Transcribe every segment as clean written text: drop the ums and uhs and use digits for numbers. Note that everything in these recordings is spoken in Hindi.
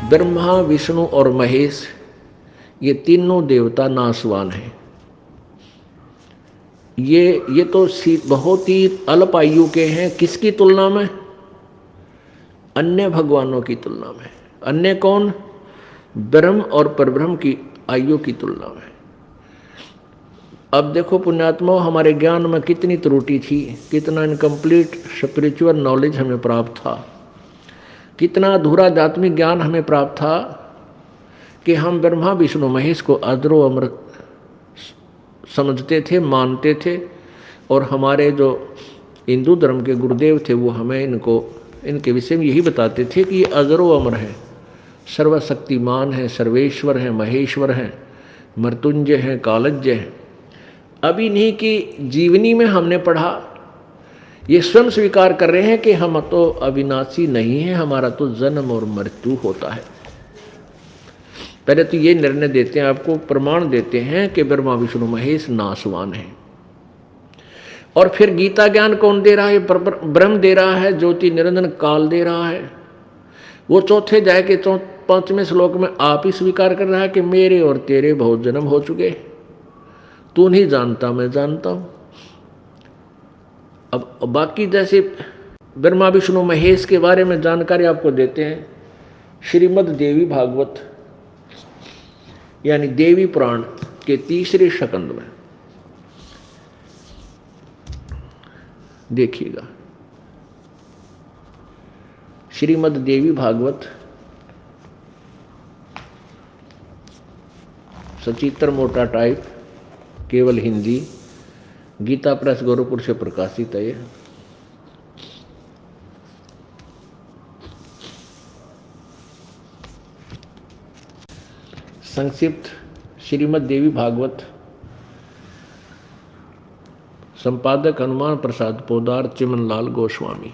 ब्रह्मा, विष्णु और महेश ये तीनों देवता नाशवान हैं। ये तो बहुत ही अल्प आयु के हैं। किसकी तुलना में? अन्य भगवानों की तुलना में। अन्य कौन? ब्रह्म और परब्रह्म की आयु की तुलना में। अब देखो पुण्यात्मा, हमारे ज्ञान में कितनी त्रुटि थी, कितना इनकम्प्लीट स्पिरिचुअल नॉलेज हमें प्राप्त था, कितना अधूरा आध्यात्मिक ज्ञान हमें प्राप्त था कि हम ब्रह्मा विष्णु महेश को अजरो अमर समझते थे, मानते थे। और हमारे जो हिंदू धर्म के गुरुदेव थे वो हमें इनके विषय में यही बताते थे कि ये अजरो अमर है, सर्वशक्तिमान है, सर्वेश्वर है, महेश्वर है, मृत्युंजय है, कालज्ञ है। अब इन्हीं की जीवनी में हमने पढ़ा, ये स्वयं स्वीकार कर रहे हैं कि हम तो अविनाशी नहीं हैं, हमारा तो जन्म और मृत्यु होता है। पहले तो ये निर्णय देते हैं, आपको प्रमाण देते हैं कि ब्रह्मा विष्णु महेश नाशवान है। और फिर गीता ज्ञान कौन दे रहा है? ब्रह्म दे रहा है, ज्योति निरंजन काल दे रहा है। वो चौथे अध्याय के 5वें श्लोक में आप ही स्वीकार कर रहा है कि मेरे और तेरे बहुत जन्म हो चुके, तू नहीं जानता, मैं जानता हूं। अब बाकी जैसे ब्रह्मा विष्णु महेश के बारे में जानकारी आपको देते हैं श्रीमद् देवी भागवत यानी देवी पुराण के 3रे स्कंद में। देखिएगा, श्रीमद् देवी भागवत सचित्र मोटा टाइप, केवल हिंदी, गीता प्रेस गोरखपुर से प्रकाशित है। संक्षिप्त श्रीमद् देवी भागवत, संपादक हनुमान प्रसाद पोदार, चिमनलाल गोस्वामी।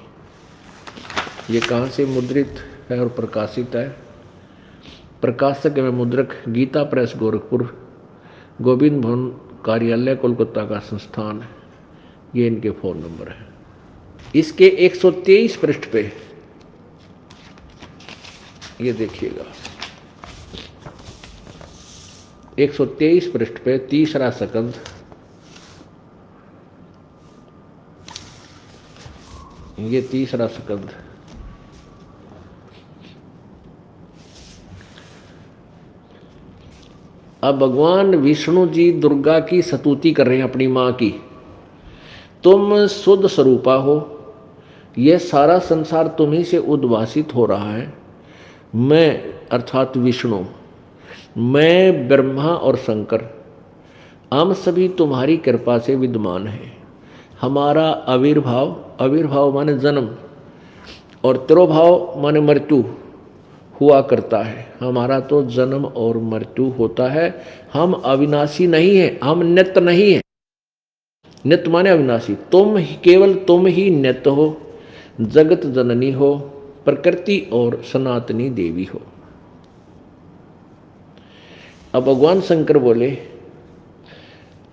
ये कहाँ से मुद्रित है और प्रकाशित है? प्रकाशक एवं मुद्रक गीता प्रेस गोरखपुर, गोविंद भवन कार्यालय कोलकाता का संस्थान है। ये इनके फ़ोन नंबर है। इसके 123 पृष्ठ पे ये देखिएगा, 123 पृष्ठ पे 3रा स्कंद, ये 3रा स्कंद। अब भगवान विष्णु जी दुर्गा की स्तुति कर रहे हैं अपनी माँ की। तुम शुद्ध स्वरूपा हो, यह सारा संसार तुम्ही से उद्भासित हो रहा है। मैं अर्थात विष्णु, मैं ब्रह्मा और शंकर, हम सभी तुम्हारी कृपा से विद्यमान हैं। हमारा आविर्भाव माने जन्म और तिरोभाव माने मृत्यु हुआ करता है। हमारा तो जन्म और मृत्यु होता है। हम अविनाशी नहीं हैं, हम नित्य नहीं हैं। नित्य माने अविनाशी। केवल तुम ही नित्य हो, जगत जननी हो, प्रकृति और सनातनी देवी हो। अब भगवान शंकर बोले,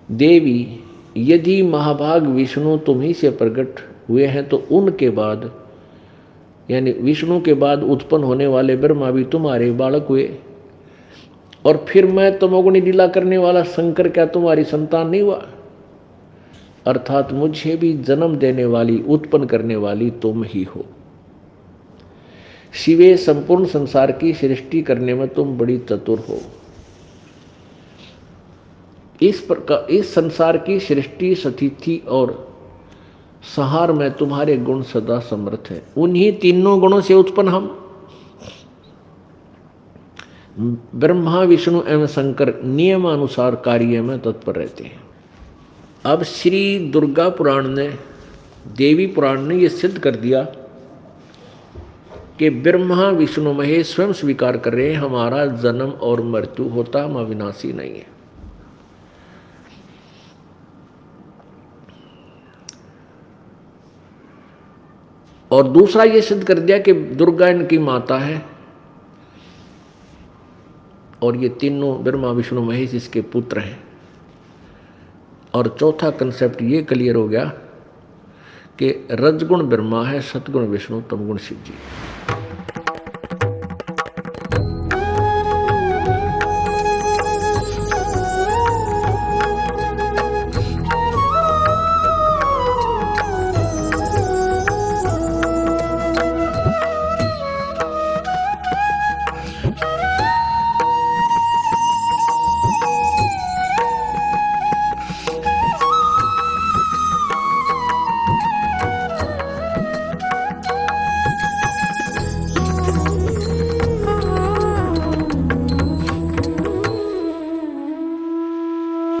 देवी यदि महाभाग विष्णु तुम ही से प्रकट हुए हैं तो उनके बाद यानी विष्णु के बाद उत्पन्न होने वाले ब्रह्मा भी तुम्हारे बालक हुए। और फिर मैं तमोगुणी लीला करने वाला शंकर क्या तुम्हारी संतान नहीं हुआ? अर्थात मुझे भी जन्म देने वाली, उत्पन्न करने वाली तुम ही हो। शिवे संपूर्ण संसार की सृष्टि करने में तुम बड़ी चतुर हो। इस प्रकार इस संसार की सृष्टि, स्थिति और संहार में तुम्हारे गुण सदा समर्थ है। उन्हीं तीनों गुणों से उत्पन्न हम ब्रह्मा विष्णु एवं शंकर नियमानुसार कार्य में तत्पर रहते हैं। अब श्री दुर्गा पुराण ने, देवी पुराण ने यह सिद्ध कर दिया कि ब्रह्मा विष्णु महेश स्वयं स्वीकार कर रहे हैं हमारा जन्म और मृत्यु होता, हम अविनाशी नहीं है। और दूसरा ये सिद्ध कर दिया कि दुर्गा इनकी माता है और ये तीनों ब्रह्मा विष्णु महेश इसके पुत्र हैं। और चौथा कंसेप्ट ये क्लियर हो गया कि रजगुण ब्रह्मा है, सतगुण विष्णु, तमगुण शिव जी।